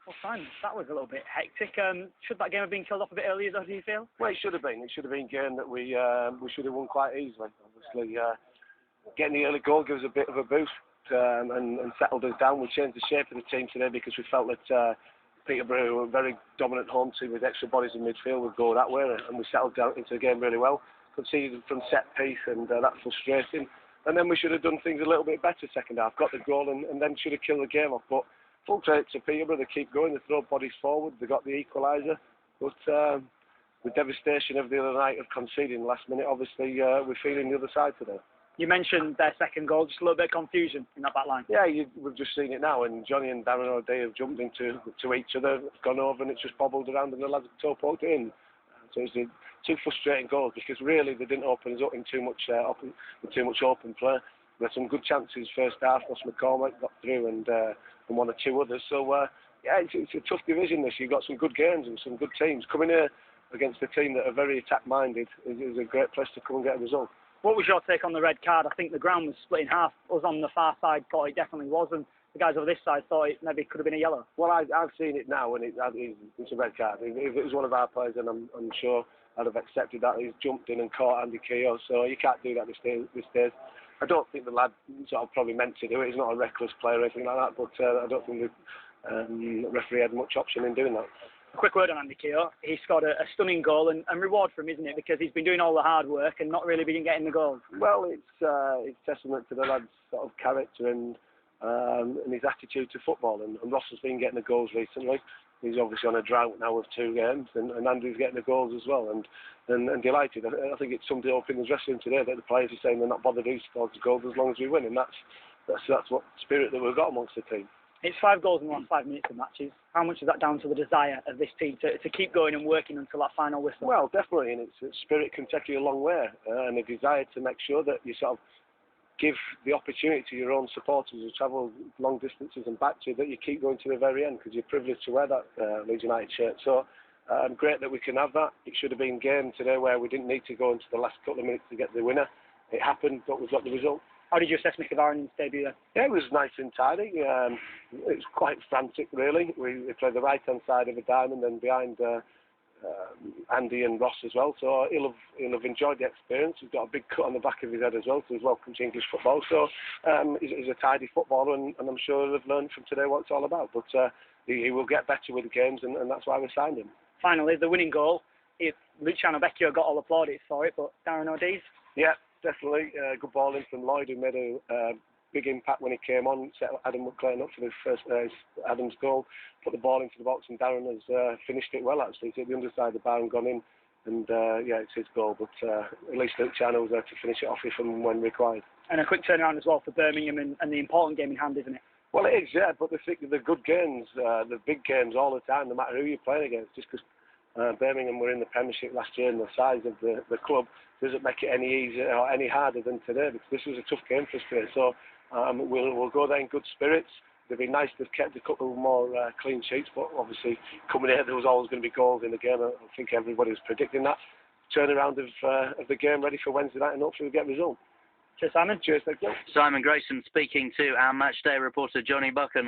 Well, Simon, that was a little bit hectic. Should that game have been killed off a bit earlier, though, do you feel? Well, it should have been. It should have been a game that we should have won quite easily. Obviously, getting the early goal gives a bit of a boost and settled us down. We changed the shape of the team today because we felt that Peterborough were a very dominant home team with extra bodies in midfield would go that way, and we settled down into the game really well. Conceded from set piece, and that's frustrating. And then we should have done things a little bit better second half. Got the goal and then should have killed the game off. But full credit to Peterborough, they keep going, they throw bodies forward, they got the equaliser. But the devastation of the other night of conceding last minute, obviously we're feeling the other side today. You mentioned their second goal, just a little bit of confusion in that back line. Yeah, we've just seen it now, and Johnny and Darren O'Day have jumped into each other, gone over, and it's just bobbled around, and the lads have toe poked it in. So it's two frustrating goals because really they didn't open us up in too much open play. We had some good chances first half. Ross McCormack got through and one or two others. So yeah, it's a tough division this. You've got some good games and some good teams coming here against a team that are very attack minded. Is a great place to come and get a result. What was your take on the red card? I think the ground was split in half. Us on the far side thought it definitely was, and the guys over this side thought it maybe could have been a yellow. Well, I've seen it now, and it's a red card. If it was one of our players, then I'm sure I'd have accepted that. He's jumped in and caught Andy Keogh, so you can't do that these days. I don't think the lad sort of probably meant to do it. He's not a reckless player or anything like that, but I don't think the referee had much option in doing that. A quick word on Andy Keogh. He scored a stunning goal and reward for him, isn't it? Because he's been doing all the hard work and not really been getting the goals. Well, it's testament to the lad's sort of character and his attitude to football. And Ross has been getting the goals recently. He's obviously on a drought now of 2 games, and Andy's getting the goals as well. And delighted. I think it's summed it up in the dressing room today that the players are saying they're not bothered who scores the goals as long as we win, and that's what spirit that we've got amongst the team. It's 5 goals in the last 5 minutes of matches. How much is that down to the desire of this team to keep going and working until that final whistle? Well, definitely, and spirit can take you a long way, and a desire to make sure that you sort of give the opportunity to your own supporters who travel long distances and back to you, that you keep going to the very end because you're privileged to wear that Leeds United shirt. So great that we can have that. It should have been a game today where we didn't need to go into the last couple of minutes to get the winner. It happened, but we've got the result. How did you assess Mickey Varen's debut then? Yeah, it was nice and tidy. It was quite frantic, really. We played the right-hand side of the diamond and behind Andy and Ross as well. So he'll have enjoyed the experience. He's got a big cut on the back of his head as well, so he's welcome to English football. So he's a tidy footballer, and I'm sure he'll have learned from today what it's all about. But he will get better with the games, and that's why we signed him. Finally, the winning goal. Luciano Vecchio got all the plaudits for it, but Darren O'Dee's? Yeah. Definitely, good ball in from Lloyd, who made a big impact when he came on, set Adam McLean up for the first Adam's goal, put the ball into the box, and Darren has finished it well, actually. He's hit the underside of the bar and gone in, and yeah, it's his goal, but at least Luciano was there to finish it off if and when required. And a quick turnaround as well for Birmingham and the important game in hand, isn't it? Well, it is, yeah, but the good games, the big games all the time, no matter who you're playing against, just because Birmingham were in the Premiership last year, and the size of the club doesn't make it any easier or any harder than today, because this was a tough game for us today. So we'll go there in good spirits. It'd be nice to have kept a couple more clean sheets, but obviously coming here there was always going to be goals in the game. I think everybody was predicting that. Turnaround of the game ready for Wednesday night, and hopefully we'll get a result. Cheers, Simon. Cheers, thank you. Simon Grayson speaking to our matchday reporter Johnny Buchan.